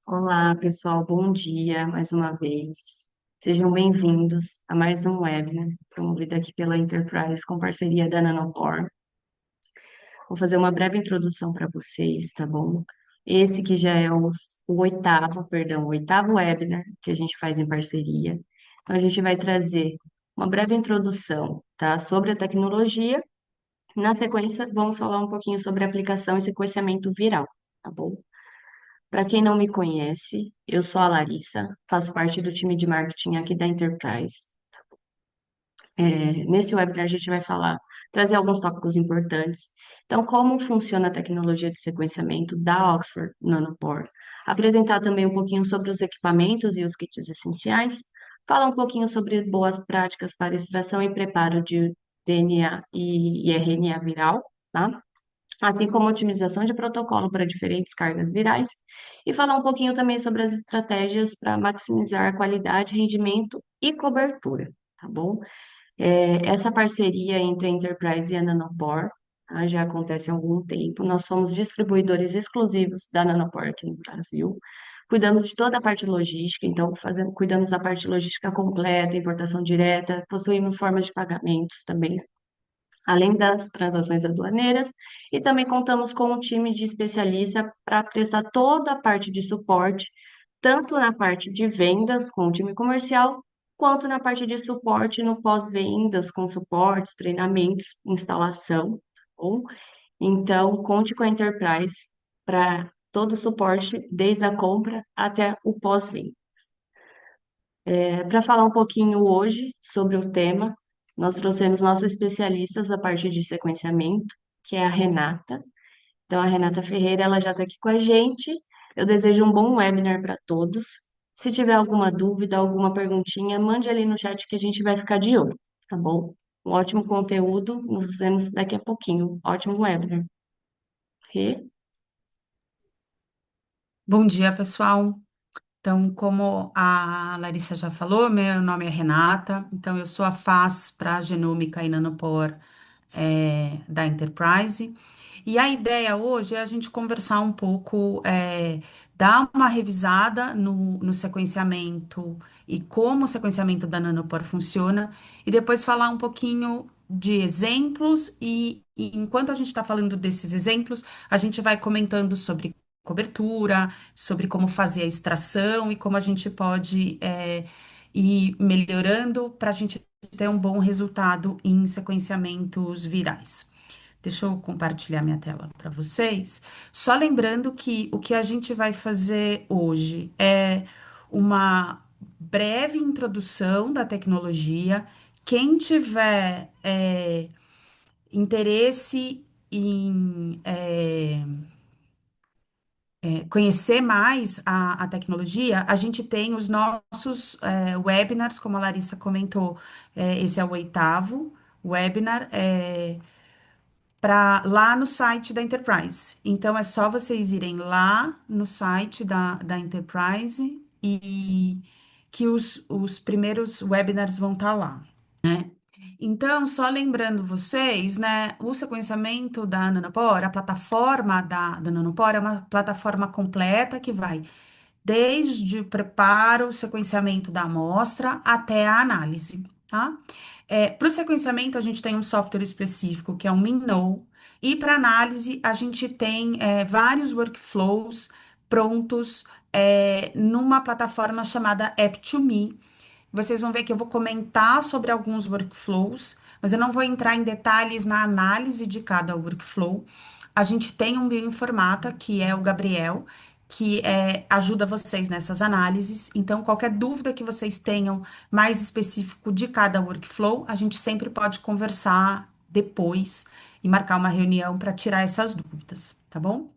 Olá, pessoal, bom dia mais uma vez. Sejam bem-vindos a mais um webinar promovido aqui pela Enterprise com parceria da Nanopore. Vou fazer uma breve introdução para vocês, tá bom? Esse que já é o oitavo, perdão, o oitavo webinar que a gente faz em parceria. Então, a gente vai trazer uma breve introdução, tá, sobre a tecnologia. Na sequência, vamos falar um pouquinho sobre aplicação e sequenciamento viral, tá bom? Para quem não me conhece, eu sou a Larissa, faço parte do time de marketing aqui da Enterprise. Nesse webinar a gente vai trazer alguns tópicos importantes. Então, como funciona a tecnologia de sequenciamento da Oxford Nanopore, apresentar também um pouquinho sobre os equipamentos e os kits essenciais, falar um pouquinho sobre boas práticas para extração e preparo de DNA e RNA viral, tá? Assim como otimização de protocolo para diferentes cargas virais, e falar um pouquinho também sobre as estratégias para maximizar a qualidade, rendimento e cobertura, tá bom? Essa parceria entre a Enterprise e a Nanopore, tá, já acontece há algum tempo. Nós somos distribuidores exclusivos da Nanopore aqui no Brasil. Cuidamos de toda a parte logística, então cuidamos da parte logística completa, importação direta, possuímos formas de pagamentos também além das transações aduaneiras, e também contamos com um time de especialista para prestar toda a parte de suporte, tanto na parte de vendas com o time comercial, quanto na parte de suporte no pós-vendas, com suportes, treinamentos, instalação, tá bom? Então, conte com a Enterprise para todo o suporte, desde a compra até o pós-venda. Para falar um pouquinho hoje sobre o tema, nós trouxemos nossos especialistas da parte de sequenciamento, que é a Renata. Então, a Renata Ferreira, ela já está aqui com a gente. Eu desejo um bom webinar para todos. Se tiver alguma dúvida, alguma perguntinha, mande ali no chat que a gente vai ficar de olho, tá bom? Um ótimo conteúdo, nos vemos daqui a pouquinho. Ótimo webinar. Rê? Bom dia, pessoal. Então, como a Larissa já falou, meu nome é Renata. Então, eu sou a FAS para Genômica e Nanopore da Enterprise. E a ideia hoje é a gente conversar um pouco, dar uma revisada no sequenciamento e como o sequenciamento da Nanopore funciona, e depois falar um pouquinho de exemplos. E enquanto a gente está falando desses exemplos, a gente vai comentando sobre cobertura, sobre como fazer a extração e como a gente pode ir melhorando para a gente ter um bom resultado em sequenciamentos virais. Deixa eu compartilhar minha tela para vocês. Só lembrando que o que a gente vai fazer hoje é uma breve introdução da tecnologia. Quem tiver interesse em conhecer mais a tecnologia, a gente tem os nossos webinars, como a Larissa comentou, esse é o oitavo webinar, lá no site da Enterprise. Então, é só vocês irem lá no site da Enterprise e que os primeiros webinars vão estar lá. Então, só lembrando vocês, né, o sequenciamento da Nanopore, a plataforma da Nanopore é uma plataforma completa que vai desde o preparo, o sequenciamento da amostra até a análise, tá? Para o sequenciamento, a gente tem um software específico que é o MinKnow, e para análise, a gente tem vários workflows prontos numa plataforma chamada App2Me. Vocês vão ver que eu vou comentar sobre alguns workflows, mas eu não vou entrar em detalhes na análise de cada workflow. A gente tem um bioinformata, que é o Gabriel, que ajuda vocês nessas análises. Então, qualquer dúvida que vocês tenham mais específico de cada workflow, a gente sempre pode conversar depois e marcar uma reunião para tirar essas dúvidas, tá bom?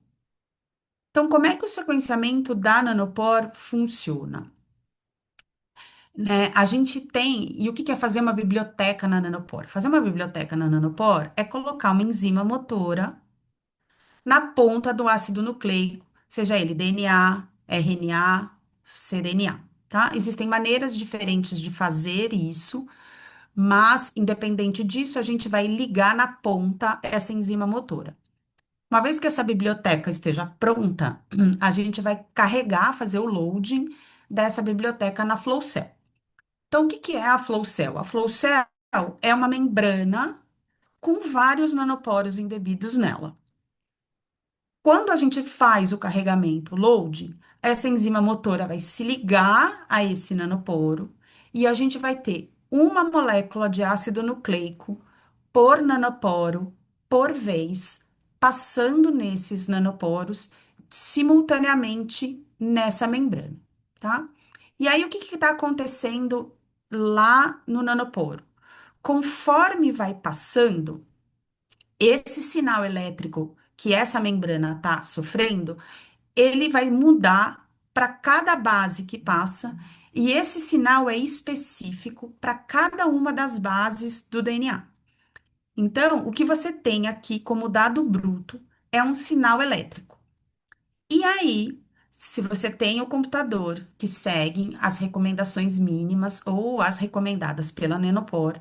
Então, como é que o sequenciamento da Nanopore funciona? A gente tem, e o que que é fazer uma biblioteca na nanopore? Fazer uma biblioteca na nanopore é colocar uma enzima motora na ponta do ácido nucleico, seja ele DNA, RNA, cDNA, tá? Existem maneiras diferentes de fazer isso, mas independente disso, a gente vai ligar na ponta essa enzima motora. Uma vez que essa biblioteca esteja pronta, a gente vai carregar, fazer o loading dessa biblioteca na Flow Cell. Então, o que que é a Flow Cell? A Flow Cell é uma membrana com vários nanoporos embebidos nela. Quando a gente faz o carregamento, o load, essa enzima motora vai se ligar a esse nanoporo e a gente vai ter uma molécula de ácido nucleico por nanoporo por vez, passando nesses nanoporos simultaneamente nessa membrana, tá? E aí, o que está acontecendo lá no nanoporo? Conforme vai passando, esse sinal elétrico que essa membrana está sofrendo, ele vai mudar para cada base que passa, e esse sinal é específico para cada uma das bases do DNA. Então, o que você tem aqui como dado bruto é um sinal elétrico. E aí, se você tem o computador que segue as recomendações mínimas ou as recomendadas pela Nenopor,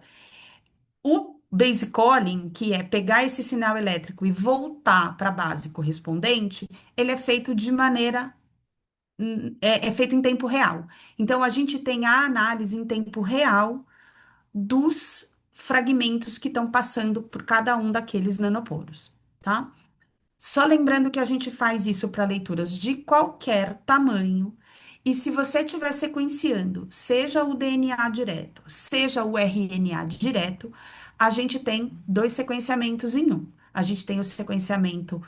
o base calling, que é pegar esse sinal elétrico e voltar para a base correspondente, ele é feito de maneira, é feito em tempo real. Então, a gente tem a análise em tempo real dos fragmentos que estão passando por cada um daqueles nanoporos, tá? Só lembrando que a gente faz isso para leituras de qualquer tamanho. E se você estiver sequenciando, seja o DNA direto, seja o RNA direto, a gente tem dois sequenciamentos em um. A gente tem o sequenciamento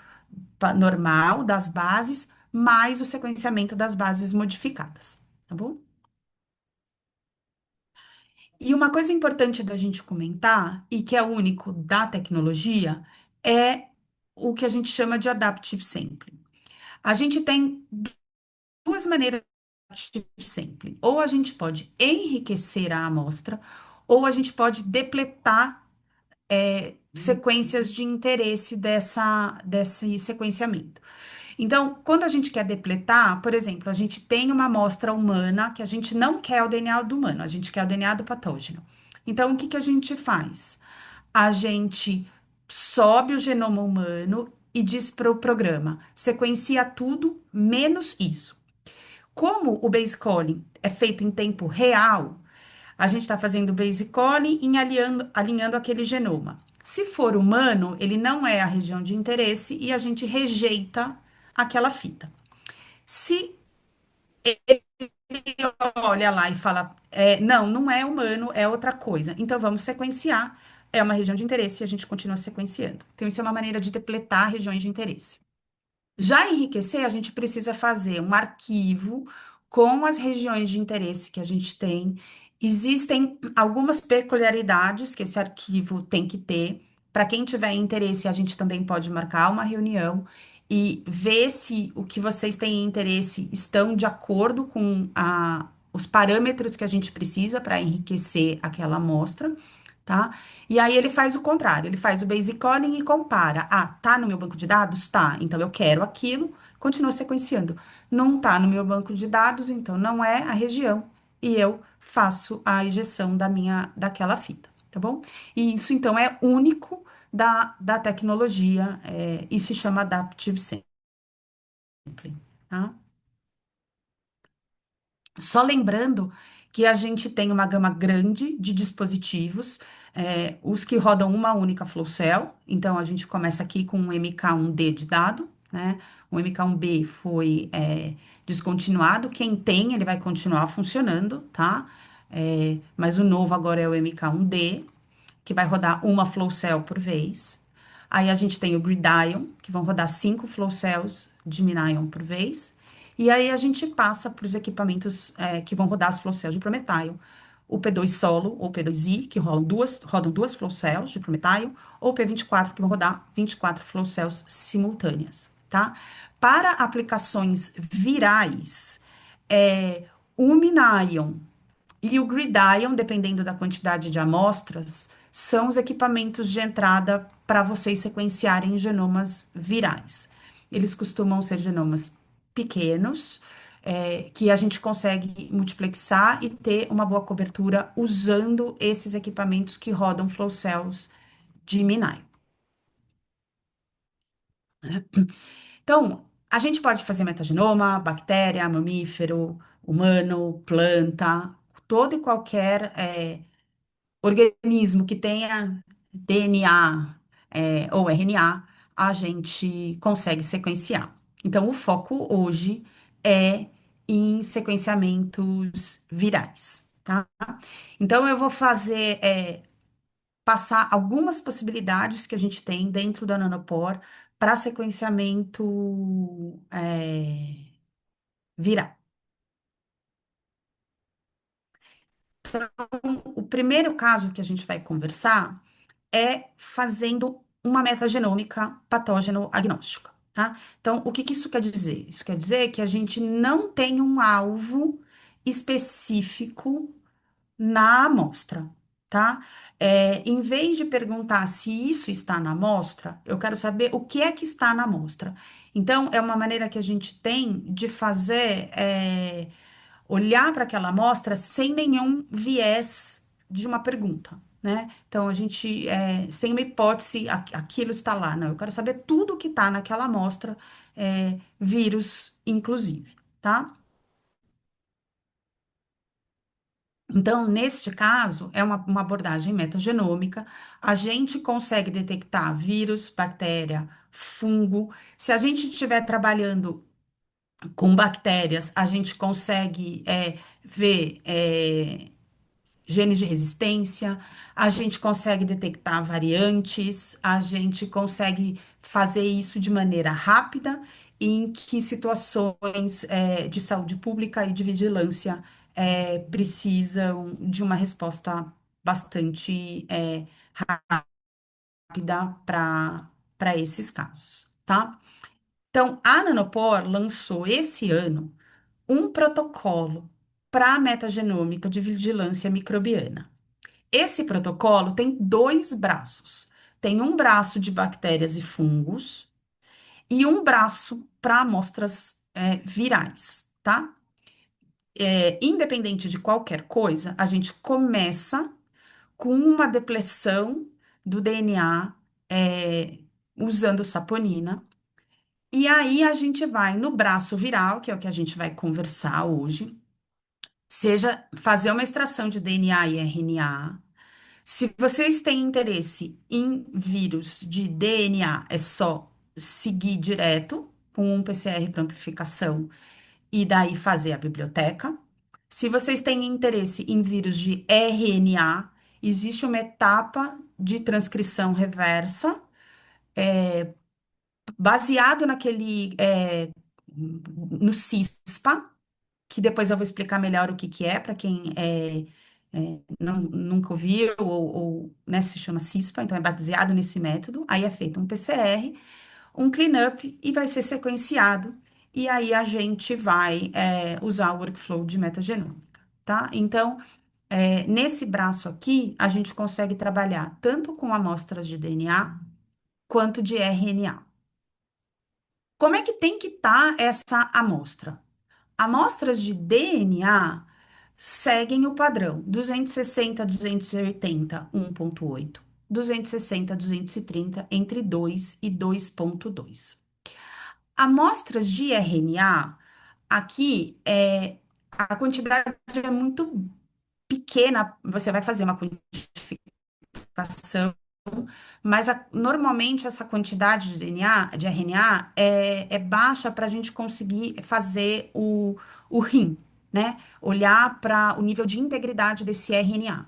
normal das bases, mais o sequenciamento das bases modificadas, tá bom? E uma coisa importante da gente comentar, e que é único da tecnologia, é o que a gente chama de adaptive sampling. A gente tem duas maneiras de adaptive sampling. Ou a gente pode enriquecer a amostra, ou a gente pode depletar sequências de interesse desse sequenciamento. Então, quando a gente quer depletar, por exemplo, a gente tem uma amostra humana que a gente não quer o DNA do humano, a gente quer o DNA do patógeno. Então, o que que a gente faz? A gente sobe o genoma humano e diz para o programa: sequencia tudo menos isso. Como o base calling é feito em tempo real, a gente está fazendo o base calling e alinhando aquele genoma. Se for humano, ele não é a região de interesse e a gente rejeita aquela fita. Se ele olha lá e fala, não, não é humano, é outra coisa. Então vamos sequenciar. É uma região de interesse e a gente continua sequenciando. Então, isso é uma maneira de depletar regiões de interesse. Já enriquecer, a gente precisa fazer um arquivo com as regiões de interesse que a gente tem. Existem algumas peculiaridades que esse arquivo tem que ter. Para quem tiver interesse, a gente também pode marcar uma reunião e ver se o que vocês têm interesse estão de acordo com os parâmetros que a gente precisa para enriquecer aquela amostra, tá? E aí ele faz o contrário, ele faz o basic calling e compara. Ah, tá no meu banco de dados? Tá, então eu quero aquilo, continua sequenciando. Não tá no meu banco de dados, então não é a região, e eu faço a injeção daquela fita, tá bom? E isso, então, é único da tecnologia, e se chama Adaptive Sampling, tá? Só lembrando que a gente tem uma gama grande de dispositivos, os que rodam uma única flow cell. Então, a gente começa aqui com um MK1D de dado, né? O MK1B foi descontinuado. Quem tem, ele vai continuar funcionando, tá? Mas o novo agora é o MK1D, que vai rodar uma flow cell por vez. Aí a gente tem o Gridiron, que vão rodar 5 flow cells de Minion por vez. E aí a gente passa para os equipamentos que vão rodar as flow cells de Prometheus. O P2 Solo ou P2i, que rodam duas flow cells de Prometheus, ou o P24, que vão rodar 24 flow cells simultâneas, tá? Para aplicações virais, o Minion e o Gridiron, dependendo da quantidade de amostras, são os equipamentos de entrada para vocês sequenciarem genomas virais. Eles costumam ser genomas pequenos, que a gente consegue multiplexar e ter uma boa cobertura usando esses equipamentos que rodam flow cells de Minai. Então, a gente pode fazer metagenoma, bactéria, mamífero, humano, planta, todo e qualquer organismo que tenha DNA, ou RNA, a gente consegue sequenciar. Então, o foco hoje é em sequenciamentos virais, tá? Então, eu vou passar algumas possibilidades que a gente tem dentro da Nanopore para sequenciamento viral. O primeiro caso que a gente vai conversar é fazendo uma metagenômica patógeno-agnóstica, tá? Então, o que que isso quer dizer? Isso quer dizer que a gente não tem um alvo específico na amostra, tá? Em vez de perguntar se isso está na amostra, eu quero saber o que é que está na amostra. Então, é uma maneira que a gente tem de fazer, olhar para aquela amostra sem nenhum viés de uma pergunta, né? Então, a gente, sem uma hipótese, aquilo está lá. Não, eu quero saber tudo o que está naquela amostra, vírus, inclusive, tá? Então, neste caso, é uma abordagem metagenômica. A gente consegue detectar vírus, bactéria, fungo. Se a gente estiver trabalhando com bactérias, a gente consegue ver genes de resistência, a gente consegue detectar variantes, a gente consegue fazer isso de maneira rápida, em que situações de saúde pública e de vigilância precisam de uma resposta bastante rápida para esses casos, tá? Então, a Nanopore lançou esse ano um protocolo para metagenômica de vigilância microbiana. Esse protocolo tem dois braços. Tem um braço de bactérias e fungos e um braço para amostras virais, tá? Independente de qualquer coisa, a gente começa com uma depleção do DNA usando saponina. E aí a gente vai no braço viral, que é o que a gente vai conversar hoje, seja fazer uma extração de DNA e RNA. Se vocês têm interesse em vírus de DNA, é só seguir direto com um PCR para amplificação e daí fazer a biblioteca. Se vocês têm interesse em vírus de RNA, existe uma etapa de transcrição reversa, baseado no CISPA, que depois eu vou explicar melhor o que que é, para quem nunca ouviu, né, se chama CISPA, então é baseado nesse método. Aí é feito um PCR, um cleanup e vai ser sequenciado. E aí a gente vai usar o workflow de metagenômica, tá? Então, nesse braço aqui, a gente consegue trabalhar tanto com amostras de DNA quanto de RNA. Como é que tem que estar essa amostra? Amostras de DNA seguem o padrão 260, 280, 1,8, 260, 230, entre 2 e 2,2. Amostras de RNA, aqui a quantidade é muito pequena, você vai fazer uma quantificação, mas normalmente essa quantidade de DNA, de RNA é baixa para a gente conseguir fazer o rim, né? Olhar para o nível de integridade desse RNA.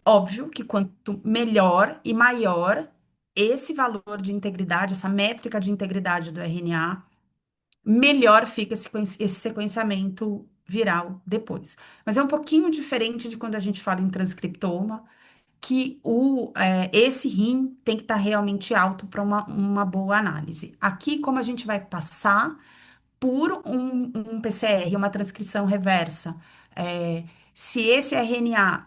Óbvio que quanto melhor e maior esse valor de integridade, essa métrica de integridade do RNA, melhor fica esse sequenciamento viral depois. Mas é um pouquinho diferente de quando a gente fala em transcriptoma, que esse rim tem que estar realmente alto para uma boa análise. Aqui, como a gente vai passar por um PCR, uma transcrição reversa, se esse RNA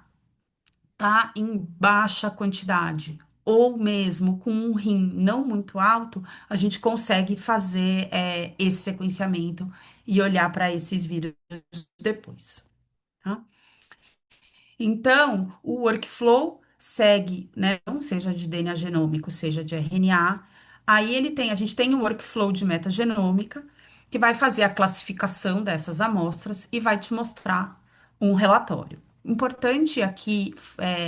está em baixa quantidade, ou mesmo com um rim não muito alto, a gente consegue fazer esse sequenciamento e olhar para esses vírus depois, tá? Então, o workflow segue, né, seja de DNA genômico, seja de RNA. Aí a gente tem o workflow de metagenômica, que vai fazer a classificação dessas amostras e vai te mostrar um relatório. Importante aqui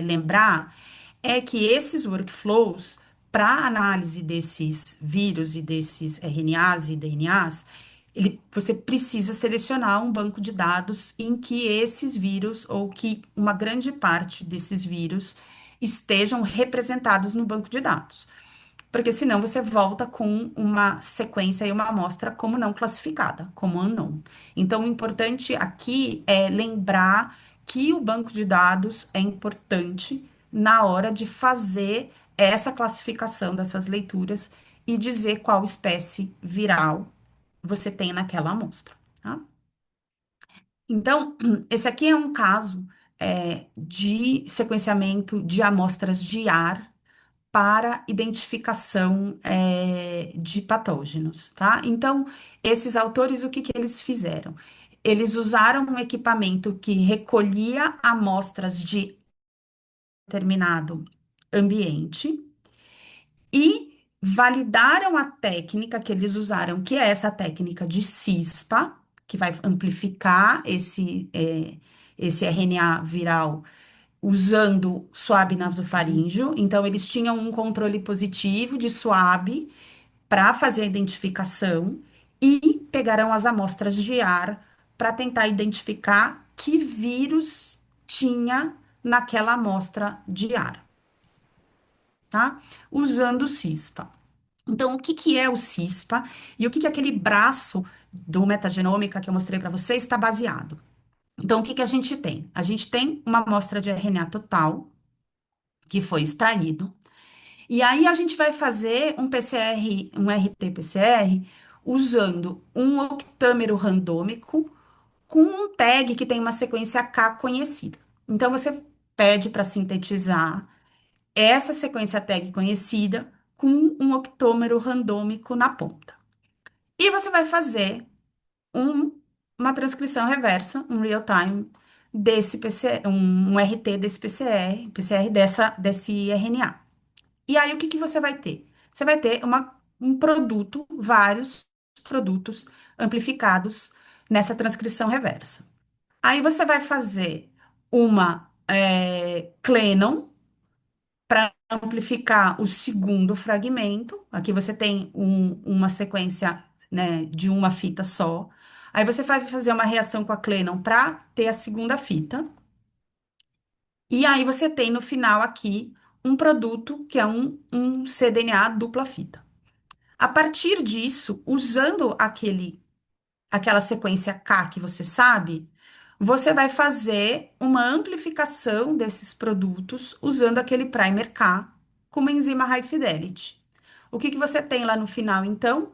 lembrar é que esses workflows, para análise desses vírus e desses RNAs e DNAs, você precisa selecionar um banco de dados em que esses vírus, ou que uma grande parte desses vírus, estejam representados no banco de dados. Porque senão você volta com uma sequência e uma amostra como não classificada, como unknown. Então, o importante aqui é lembrar que o banco de dados é importante na hora de fazer essa classificação dessas leituras e dizer qual espécie viral você tem naquela amostra, tá? Então, esse aqui é um caso de sequenciamento de amostras de ar para identificação de patógenos, tá? Então, esses autores, o que que eles fizeram? Eles usaram um equipamento que recolhia amostras de determinado ambiente e validaram a técnica que eles usaram, que é essa técnica de CISPA, que vai amplificar esse RNA viral usando swab Sim. nasofaríngeo. Então, eles tinham um controle positivo de swab para fazer a identificação e pegaram as amostras de ar para tentar identificar que vírus tinha naquela amostra de ar, tá? Usando o CISPA. Então, o que que é o CISPA e o que que aquele braço do metagenômica que eu mostrei para vocês está baseado? Então, o que que a gente tem? A gente tem uma amostra de RNA total que foi extraído. E aí a gente vai fazer um PCR, um RT-PCR, usando um octâmero randômico com um tag que tem uma sequência K conhecida. Então você pede para sintetizar essa sequência tag conhecida com um octômero randômico na ponta. E você vai fazer um- uma transcrição reversa, um real time desse PCR, um RT desse PCR desse RNA. E aí, o que que você vai ter? Você vai ter um produto, vários produtos amplificados nessa transcrição reversa. Aí você vai fazer uma Clenon para amplificar o segundo fragmento. Aqui você tem uma sequência, né, de uma fita só. Aí você vai fazer uma reação com a Clenon para ter a segunda fita. E aí você tem no final aqui um produto que é um cDNA dupla fita. A partir disso, usando aquela sequência K que você sabe, você vai fazer uma amplificação desses produtos usando aquele primer K com uma enzima high fidelity. O que que você tem lá no final, então?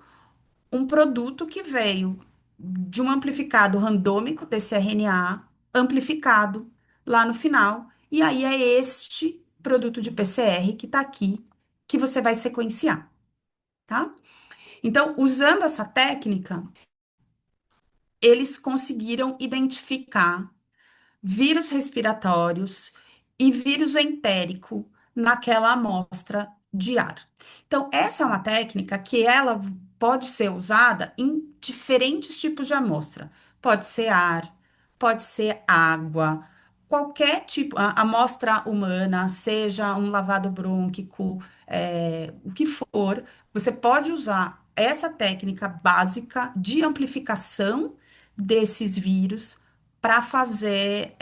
Um produto que veio de um amplificado randômico desse RNA, amplificado lá no final. E aí é este produto de PCR que está aqui, que você vai sequenciar, tá? Então, usando essa técnica, eles conseguiram identificar vírus respiratórios e vírus entérico naquela amostra de ar. Então, essa é uma técnica que ela pode ser usada em diferentes tipos de amostra. Pode ser ar, pode ser água, qualquer tipo, a amostra humana, seja um lavado brônquico, o que for, você pode usar essa técnica básica de amplificação desses vírus para fazer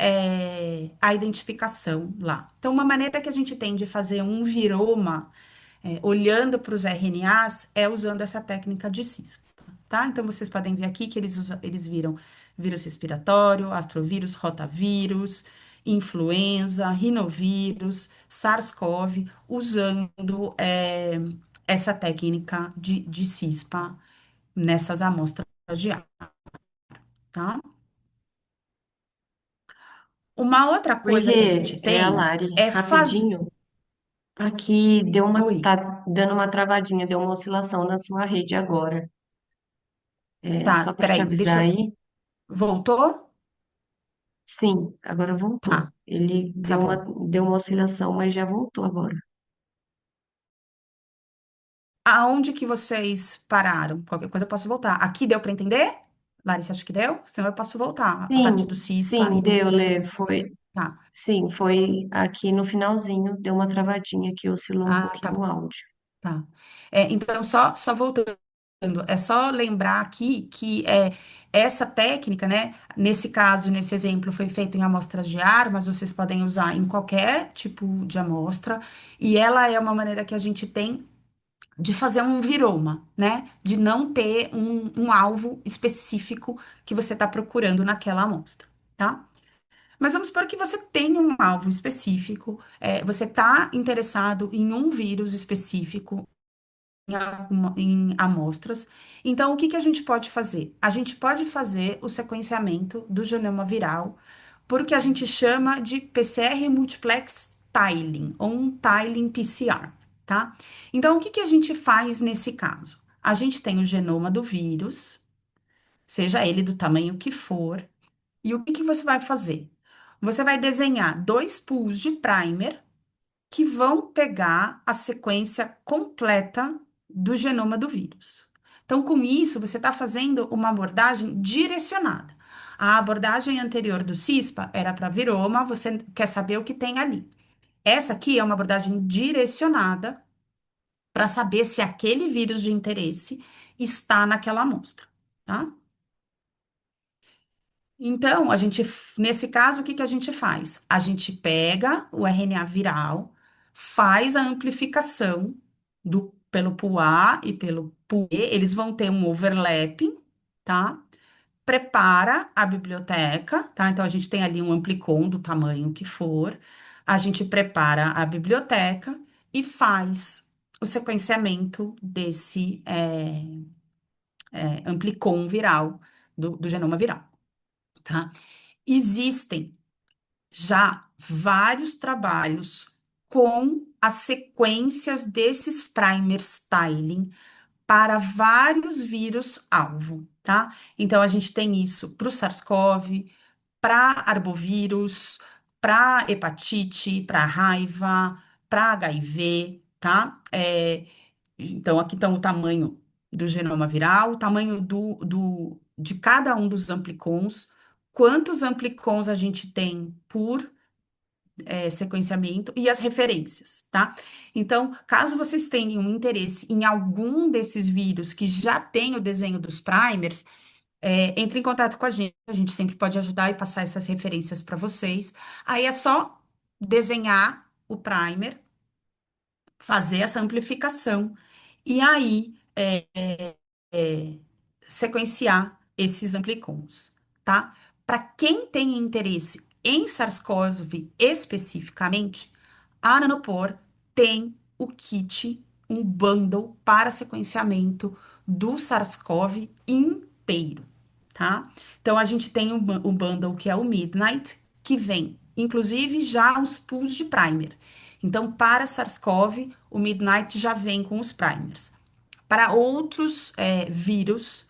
a identificação lá. Então, uma maneira que a gente tem de fazer um viroma, olhando para os RNAs, é usando essa técnica de CISP, tá? Então, vocês podem ver aqui que eles viram vírus respiratório, astrovírus, rotavírus, influenza, rinovírus, SARS-CoV, usando essa técnica de CISPA nessas amostras de ar, tá? Uma outra coisa que a gente Oiê, é a tem Lari, é fazer. rapidinho. Aqui deu uma, Oi, tá dando uma travadinha, deu uma oscilação na sua rede agora. É, só tá, para te peraí, avisar aí. Voltou? Sim, agora voltou. Tá, Ele tá bom. deu uma oscilação, mas já voltou agora. Aonde que vocês pararam? Qualquer coisa eu posso voltar. Aqui deu para entender? Larissa, acho que deu? Senão eu posso voltar a partir do Sim, CISPA sim, e deu, do Lê, sequenciamento. foi, Tá. sim, foi aqui no finalzinho, deu uma travadinha que oscilou um Ah, tá pouquinho o bom. áudio. Tá. Então, só voltando, é só lembrar aqui que essa técnica, né? Nesse caso, nesse exemplo, foi feito em amostras de ar, mas vocês podem usar em qualquer tipo de amostra, e ela é uma maneira que a gente tem de fazer um viroma, né? De não ter um alvo específico que você está procurando naquela amostra, tá? Mas vamos supor que você tem um alvo específico, você está interessado em um vírus específico em amostras. Então, o que que a gente pode fazer? A gente pode fazer o sequenciamento do genoma viral por o que a gente chama de PCR multiplex tiling, ou um tiling PCR, tá? Então, o que que a gente faz nesse caso? A gente tem o genoma do vírus, seja ele do tamanho que for, e o que que você vai fazer? Você vai desenhar dois pools de primer que vão pegar a sequência completa do genoma do vírus. Então, com isso, você está fazendo uma abordagem direcionada. A abordagem anterior do CISPA era para viroma, você quer saber o que tem ali. Essa aqui é uma abordagem direcionada para saber se aquele vírus de interesse está naquela amostra, tá? Então, nesse caso, o que que a gente faz? A gente pega o RNA viral, faz a amplificação pelo pool A e pelo pool B, eles vão ter um overlapping, tá? Prepara a biblioteca, tá? Então, a gente tem ali um amplicon do tamanho que for, a gente prepara a biblioteca e faz o sequenciamento desse amplicon viral, do genoma viral, tá? Existem já vários trabalhos com as sequências desses primers tiling para vários vírus-alvo, tá? Então, a gente tem isso para o SARS-CoV, para arbovírus, para hepatite, para raiva, para HIV, tá? Então, aqui estão o tamanho do genoma viral, o tamanho de cada um dos amplicons, quantos amplicons a gente tem por sequenciamento e as referências, tá? Então, caso vocês tenham um interesse em algum desses vírus que já tem o desenho dos primers, entre em contato com a gente sempre pode ajudar e passar essas referências para vocês. Aí é só desenhar o primer, fazer essa amplificação e aí sequenciar esses amplicons, tá? Para quem tem interesse em SARS-CoV especificamente, a Nanopore tem o kit, um bundle para sequenciamento do SARS-CoV inteiro, tá? Então, a gente tem o bundle que é o Midnight, que vem, inclusive, já os pools de primer. Então, para SARS-CoV, o Midnight já vem com os primers. Para outros vírus,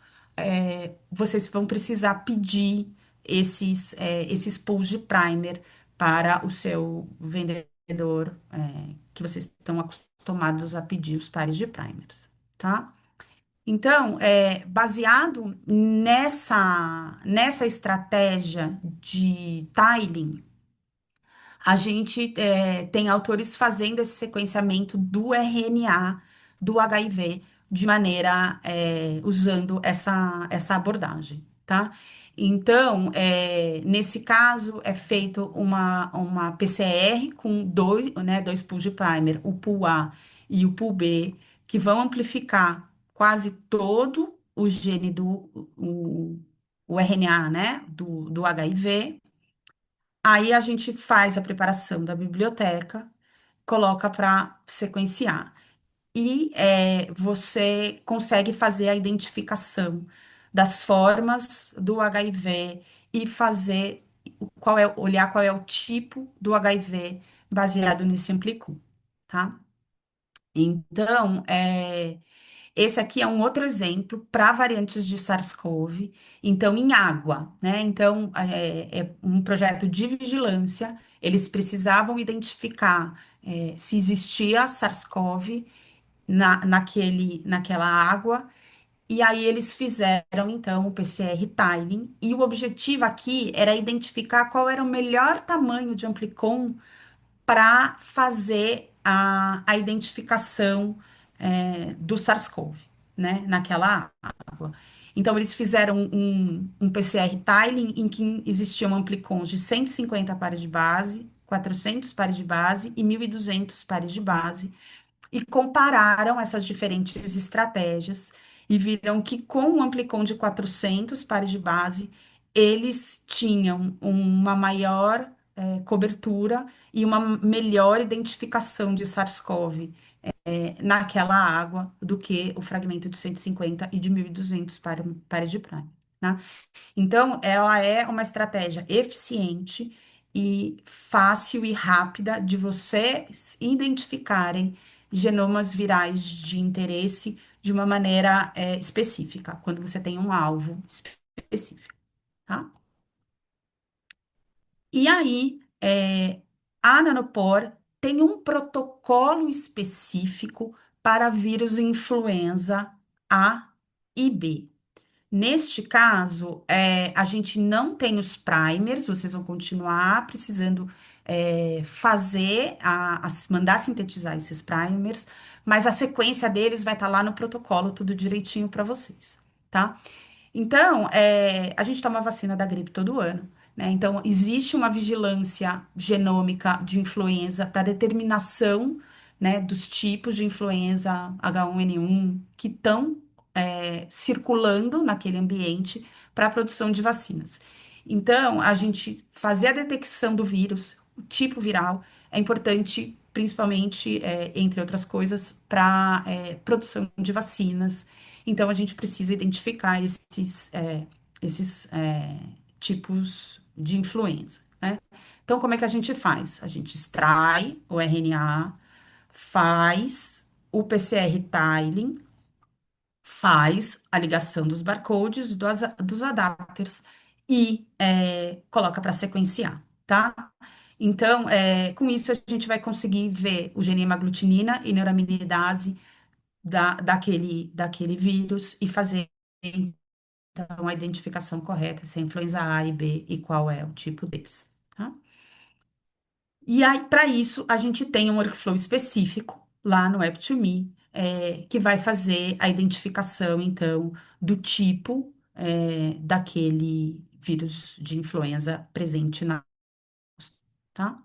vocês vão precisar pedir esses pools de primer para o seu vendedor, que vocês estão acostumados a pedir os pares de primers, tá? Então, baseado nessa estratégia de tiling, a gente tem autores fazendo esse sequenciamento do RNA do HIV de maneira usando essa abordagem, tá? Então, nesse caso, é feito uma PCR com dois pools de primer, o pool A e o pool B, que vão amplificar quase todo o gene o RNA, né, do HIV. Aí a gente faz a preparação da biblioteca, coloca para sequenciar. E você consegue fazer a identificação das formas do HIV e fazer olhar qual é o tipo do HIV baseado nesse amplicon, tá? Então, esse aqui é um outro exemplo para variantes de SARS-CoV, então em água, né? Então, é um projeto de vigilância, eles precisavam identificar se existia SARS-CoV naquela água. E aí eles fizeram, então, o PCR tiling, e o objetivo aqui era identificar qual era o melhor tamanho de amplicon para fazer a identificação do SARS-CoV, né, naquela água. Então, eles fizeram um PCR tiling em que existiam amplicons de 150 pares de base, 400 pares de base e 1.200 pares de base, e compararam essas diferentes estratégias e viram que com o amplicon de 400 pares de base, eles tinham uma maior cobertura e uma melhor identificação de SARS-CoV naquela água do que o fragmento de 150 e de 1.200 pares de prime, né? Então, ela é uma estratégia eficiente e fácil e rápida de vocês identificarem genomas virais de interesse de uma maneira específica, quando você tem um alvo específico, tá? E aí, a Nanopore tem um protocolo específico para vírus influenza A e B. Neste caso, a gente não tem os primers, vocês vão continuar precisando fazer, mandar sintetizar esses primers, mas a sequência deles vai estar lá no protocolo, tudo direitinho para vocês, tá? Então, a gente toma vacina da gripe todo ano, né? Então, existe uma vigilância genômica de influenza para determinação, né, dos tipos de influenza H1N1 que estão circulando naquele ambiente para a produção de vacinas. Então, a gente fazer a detecção do vírus, o tipo viral, é importante, principalmente, entre outras coisas, para produção de vacinas. Então, a gente precisa identificar esses tipos de influenza, né? Então, como é que a gente faz? A gente extrai o RNA, faz o PCR tiling, faz a ligação dos barcodes, dos adapters e coloca para sequenciar, tá? Então, com isso, a gente vai conseguir ver o gene hemaglutinina e neuraminidase daquele vírus e fazer, então, a identificação correta, se é influenza A e B e qual é o tipo deles, tá? E aí, para isso, a gente tem um workflow específico lá no Web2Me, que vai fazer a identificação, então, do tipo daquele vírus de influenza presente na, tá?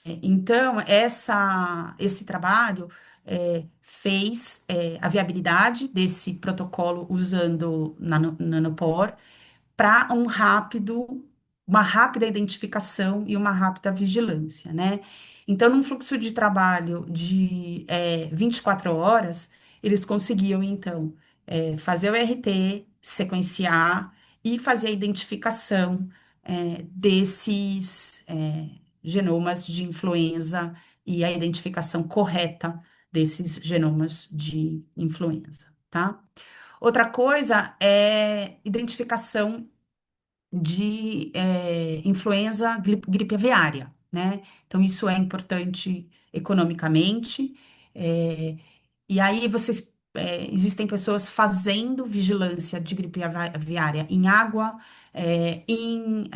Então, esse trabalho fez a viabilidade desse protocolo usando Nanopore para uma rápida identificação e uma rápida vigilância, né? Então, num fluxo de trabalho de 24 horas, eles conseguiam, então, fazer o RT, sequenciar e fazer a identificação desses genomas de influenza e a identificação correta desses genomas de influenza, tá? Outra coisa é identificação de influenza, gripe aviária, né? Então, isso é importante economicamente. E aí, existem pessoas fazendo vigilância de gripe aviária em água, em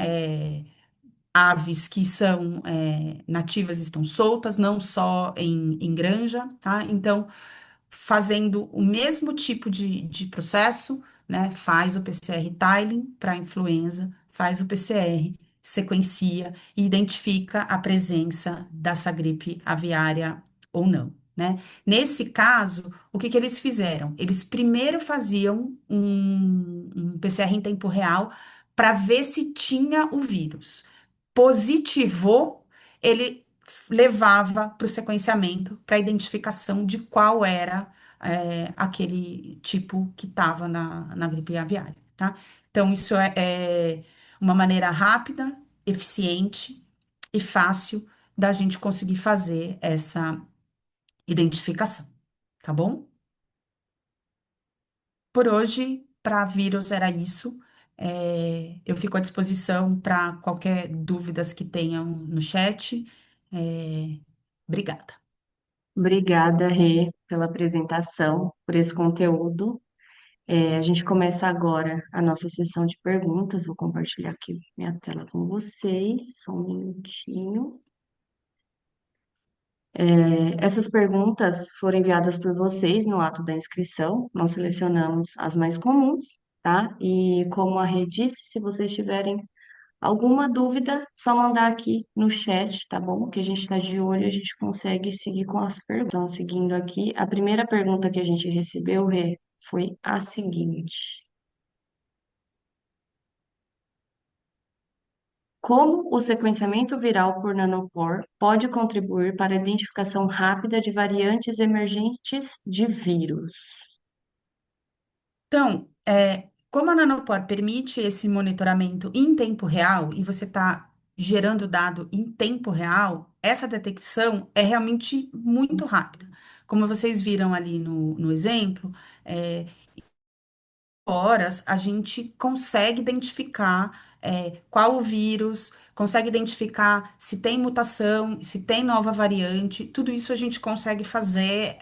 aves que são nativas, estão soltas, não só em granja, tá? Então, fazendo o mesmo tipo de processo, né? Faz o PCR tiling para influenza, faz o PCR, sequencia e identifica a presença dessa gripe aviária ou não, né? Nesse caso, o que que eles fizeram? Eles primeiro faziam um PCR em tempo real para ver se tinha o vírus. Positivou, ele levava para o sequenciamento, para a identificação de qual era aquele tipo que estava na gripe aviária, tá? Então, isso é uma maneira rápida, eficiente e fácil da gente conseguir fazer essa identificação, tá bom? Por hoje, para vírus era isso. Eu fico à disposição para qualquer dúvidas que tenham no chat. É, Obrigada. Obrigada, Rê, pela apresentação, por esse conteúdo. A gente começa agora a nossa sessão de perguntas. Vou compartilhar aqui minha tela com vocês, só um minutinho. Essas perguntas foram enviadas por vocês no ato da inscrição. Nós selecionamos as mais comuns, tá? E como a Rê disse, se vocês tiverem alguma dúvida, só mandar aqui no chat, tá bom? Que a gente está de olho, a gente consegue seguir com as perguntas. Então, seguindo aqui, a primeira pergunta que a gente recebeu, Rê, foi a seguinte: como o sequenciamento viral por nanopore pode contribuir para a identificação rápida de variantes emergentes de vírus? Então, como a Nanopore permite esse monitoramento em tempo real e você está gerando dado em tempo real, essa detecção é realmente muito rápida. Como vocês viram ali no exemplo, é, horas a gente consegue identificar qual o vírus, consegue identificar se tem mutação, se tem nova variante, tudo isso a gente consegue fazer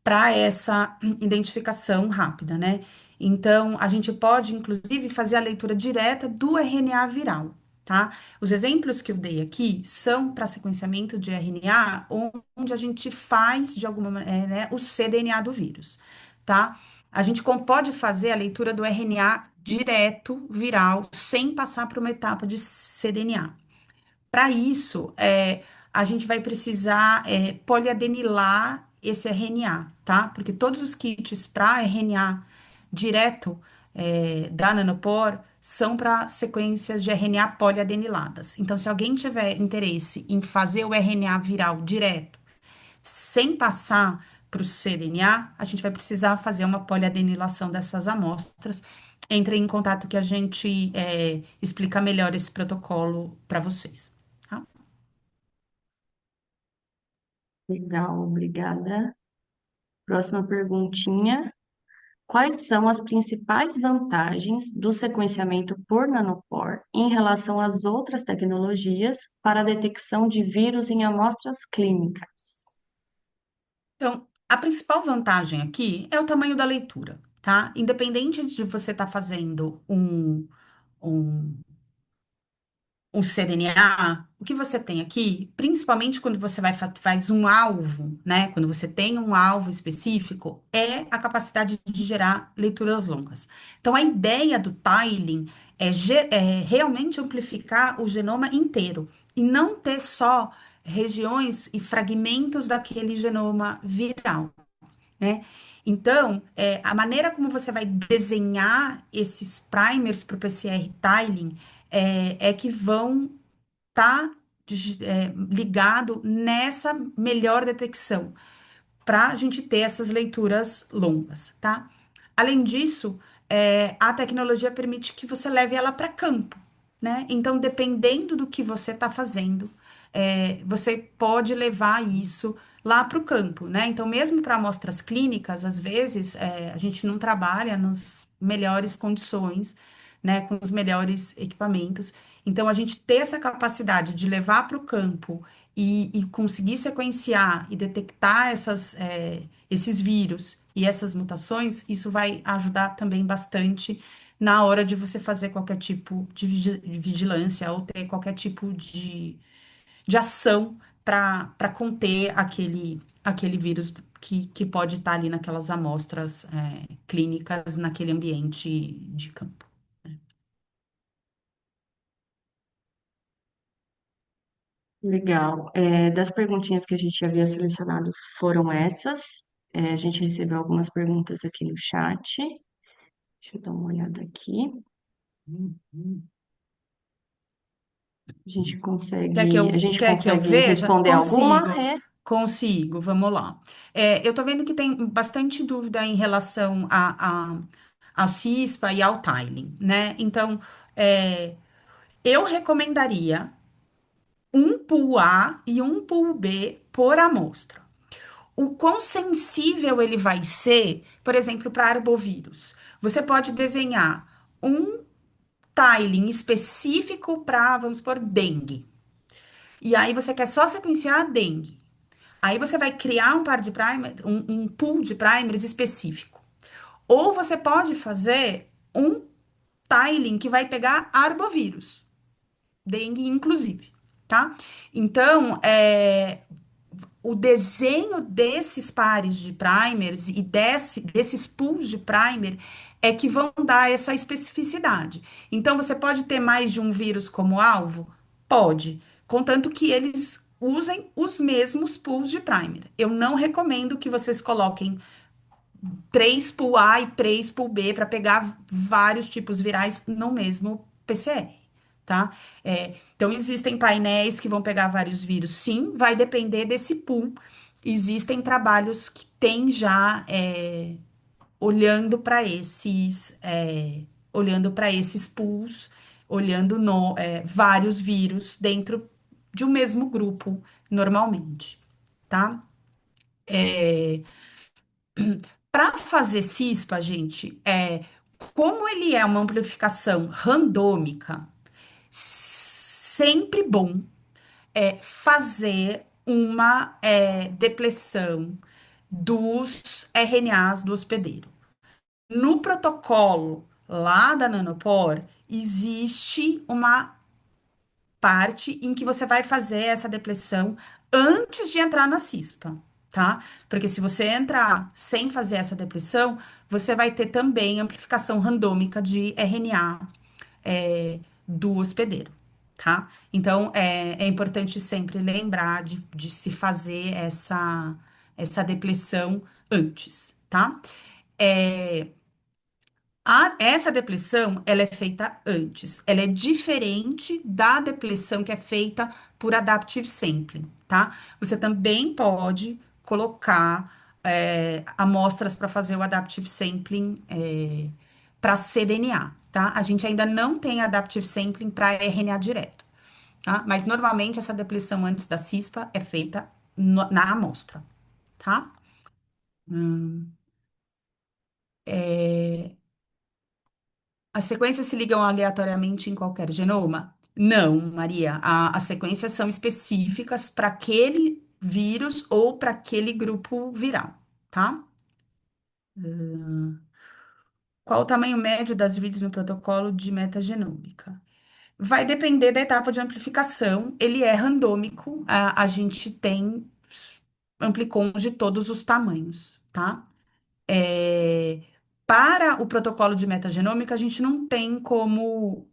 para essa identificação rápida, né? Então, a gente pode, inclusive, fazer a leitura direta do RNA viral, tá? Os exemplos que eu dei aqui são para sequenciamento de RNA, onde a gente faz, de alguma maneira, né, o cDNA do vírus, tá? A gente pode fazer a leitura do RNA direto, viral, sem passar por uma etapa de cDNA. Para isso, a gente vai precisar poliadenilar esse RNA, tá? Porque todos os kits para RNA direto da Nanopore são para sequências de RNA poliadeniladas. Então, se alguém tiver interesse em fazer o RNA viral direto, sem passar para o cDNA, a gente vai precisar fazer uma poliadenilação dessas amostras. Entre em contato que a gente explica melhor esse protocolo para vocês, tá? Legal, obrigada. Próxima perguntinha. Quais são as principais vantagens do sequenciamento por nanopore em relação às outras tecnologias para a detecção de vírus em amostras clínicas? Então, a principal vantagem aqui é o tamanho da leitura, tá? Independente de você estar fazendo um o cDNA, o que você tem aqui, principalmente quando você faz um alvo, né? Quando você tem um alvo específico, é a capacidade de gerar leituras longas. Então, a ideia do tiling é realmente amplificar o genoma inteiro e não ter só regiões e fragmentos daquele genoma viral, né? Então, a maneira como você vai desenhar esses primers para o PCR tiling é que vão estar ligado nessa melhor detecção para a gente ter essas leituras longas, tá? Além disso, a tecnologia permite que você leve ela para campo, né? Então, dependendo do que você está fazendo, você pode levar isso lá para o campo, né? Então, mesmo para amostras clínicas, às vezes, a gente não trabalha nas melhores condições, né? Com os melhores equipamentos. Então, a gente ter essa capacidade de levar para o campo e conseguir sequenciar e detectar esses vírus e essas mutações, isso vai ajudar também bastante na hora de você fazer qualquer tipo de vigilância ou ter qualquer tipo de ação para conter aquele vírus que pode estar ali naquelas amostras clínicas, naquele ambiente de campo. Legal. Das perguntinhas que a gente havia selecionado foram essas. A gente recebeu algumas perguntas aqui no chat. Deixa eu dar uma olhada aqui. A gente Quer que eu consegue veja? responder alguma? Consigo, consigo, vamos lá. Eu tô vendo que tem bastante dúvida em relação ao CISPA e ao tiling, né? Então, eu recomendaria um pool A e um pool B por amostra. O quão sensível ele vai ser, por exemplo, para arbovírus? Você pode desenhar um tiling específico para, vamos supor, dengue. E aí você quer só sequenciar a dengue. Aí você vai criar um par de primer, um pool de primers específico. Ou você pode fazer um tiling que vai pegar arbovírus, dengue inclusive, tá? Então, o desenho desses pares de primers e desses pools de primer é que vão dar essa especificidade. Então, você pode ter mais de um vírus como alvo? Pode, contanto que eles usem os mesmos pools de primer. Eu não recomendo que vocês coloquem três pool A e três pool B para pegar vários tipos virais no mesmo PCR, tá? Então, existem painéis que vão pegar vários vírus, sim, vai depender desse pool. Existem trabalhos que têm já olhando para olhando para esses pools, olhando vários vírus dentro de um mesmo grupo, normalmente, tá? Para fazer CISPA, gente, como ele é uma amplificação randômica, sempre bom fazer uma depleção dos RNAs do hospedeiro. No protocolo lá da Nanopore, existe uma parte em que você vai fazer essa depressão antes de entrar na CISPA, tá? Porque se você entrar sem fazer essa depressão, você vai ter também amplificação randômica de RNA do hospedeiro, tá? Então, é importante sempre lembrar de se fazer essa depressão antes, tá? É, essa depressão, ela é feita antes. Ela é diferente da depressão que é feita por adaptive sampling, tá? Você também pode colocar amostras para fazer o adaptive sampling para cDNA, tá? A gente ainda não tem adaptive sampling para RNA direto, tá? Mas normalmente essa depressão antes da CISPA é feita na amostra, tá? As sequências se ligam aleatoriamente em qualquer genoma? Não, Maria. As sequências são específicas para aquele vírus ou para aquele grupo viral, tá? Qual o tamanho médio das reads no protocolo de metagenômica? Vai depender da etapa de amplificação. Ele é randômico. A gente tem amplicons de todos os tamanhos, tá? É, para o protocolo de metagenômica, a gente não tem como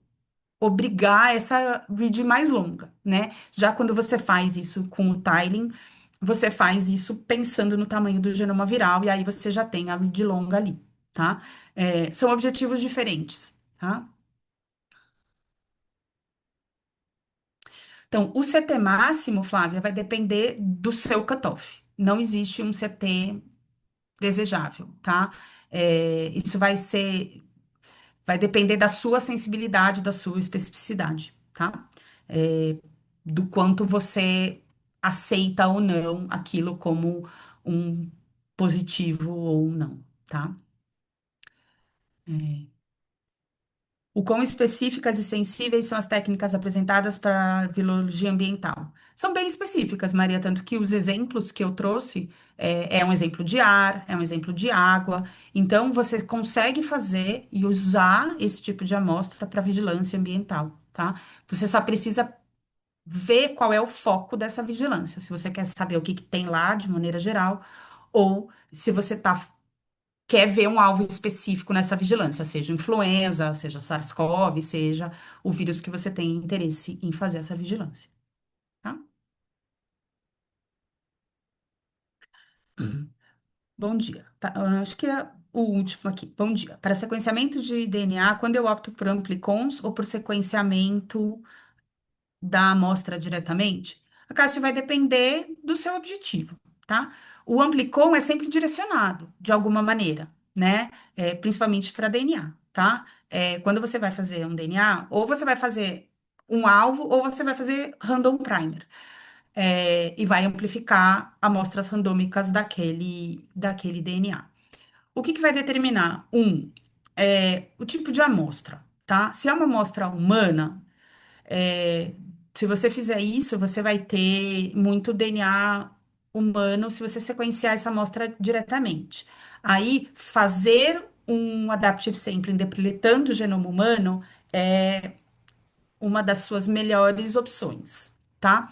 obrigar essa read mais longa, né? Já quando você faz isso com o tiling, você faz isso pensando no tamanho do genoma viral, e aí você já tem a read longa ali, tá? São objetivos diferentes, tá? Então, o CT máximo, Flávia, vai depender do seu cutoff. Não existe um CT desejável, tá? Isso vai depender da sua sensibilidade, da sua especificidade, tá? É, do quanto você aceita ou não aquilo como um positivo ou não, tá? O quão específicas e sensíveis são as técnicas apresentadas para a virologia ambiental? São bem específicas, Maria, tanto que os exemplos que eu trouxe é um exemplo de ar, é um exemplo de água. Então, você consegue fazer e usar esse tipo de amostra para vigilância ambiental, tá? Você só precisa ver qual é o foco dessa vigilância. Se você quer saber o que que tem lá de maneira geral, ou se você quer ver um alvo específico nessa vigilância, seja influenza, seja SARS-CoV, seja o vírus que você tem interesse em fazer essa vigilância, tá? Bom dia. Acho que é o último aqui. Bom dia. Para sequenciamento de DNA, quando eu opto por amplicons ou por sequenciamento da amostra diretamente, a Cássio vai depender do seu objetivo, tá? O amplicon é sempre direcionado, de alguma maneira, né? Principalmente para DNA, tá? Quando você vai fazer um DNA, ou você vai fazer um alvo, ou você vai fazer random primer, e vai amplificar amostras randômicas daquele DNA. O que que vai determinar? O tipo de amostra, tá? Se é uma amostra humana, é, se você fizer isso, você vai ter muito DNA. humano se você sequenciar essa amostra diretamente. Aí, fazer um adaptive sampling depletando o genoma humano é uma das suas melhores opções, tá?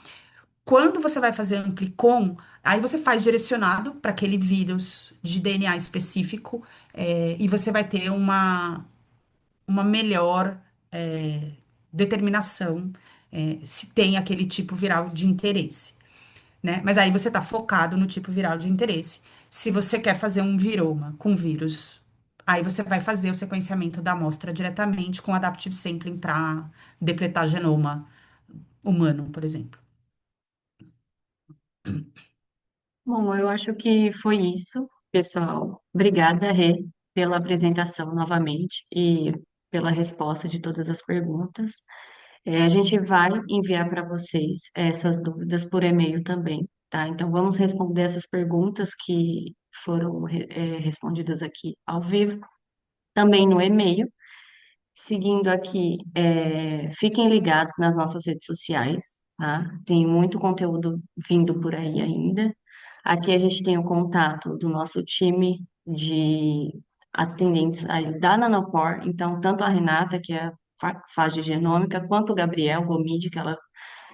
Quando você vai fazer amplicon, aí você faz direcionado para aquele vírus de DNA específico, e você vai ter uma melhor determinação, se tem aquele tipo viral de interesse, né? Mas aí você está focado no tipo viral de interesse. Se você quer fazer um viroma com vírus, aí você vai fazer o sequenciamento da amostra diretamente com adaptive sampling para depletar genoma humano, por exemplo. Bom, eu acho que foi isso, pessoal. Obrigada, Rê, pela apresentação novamente e pela resposta de todas as perguntas. A gente vai enviar para vocês essas dúvidas por e-mail também, tá? Então, vamos responder essas perguntas que foram, respondidas aqui ao vivo, também no e-mail. Seguindo aqui, fiquem ligados nas nossas redes sociais, tá? Tem muito conteúdo vindo por aí ainda. Aqui a gente tem o contato do nosso time de atendentes aí da Nanopor, então tanto a Renata, que é a fase de genômica, quanto o Gabriel Gomide, que ela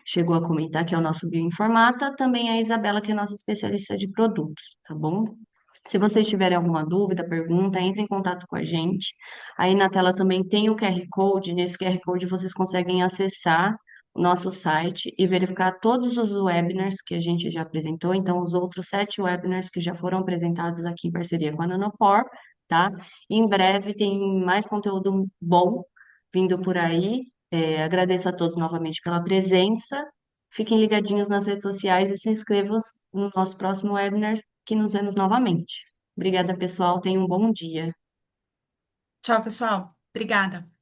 chegou a comentar, que é o nosso bioinformata, também a Isabela, que é nossa especialista de produtos, tá bom? Se vocês tiverem alguma dúvida, pergunta, entre em contato com a gente. Aí na tela também tem o QR Code. Nesse QR Code vocês conseguem acessar o nosso site e verificar todos os webinars que a gente já apresentou. Então, os outros 7 webinars que já foram apresentados aqui em parceria com a Nanopor, tá? Em breve tem mais conteúdo bom vindo por aí. Agradeço a todos novamente pela presença. Fiquem ligadinhos nas redes sociais e se inscrevam no nosso próximo webinar, que nos vemos novamente. Obrigada, pessoal. Tenham um bom dia. Tchau, pessoal. Obrigada.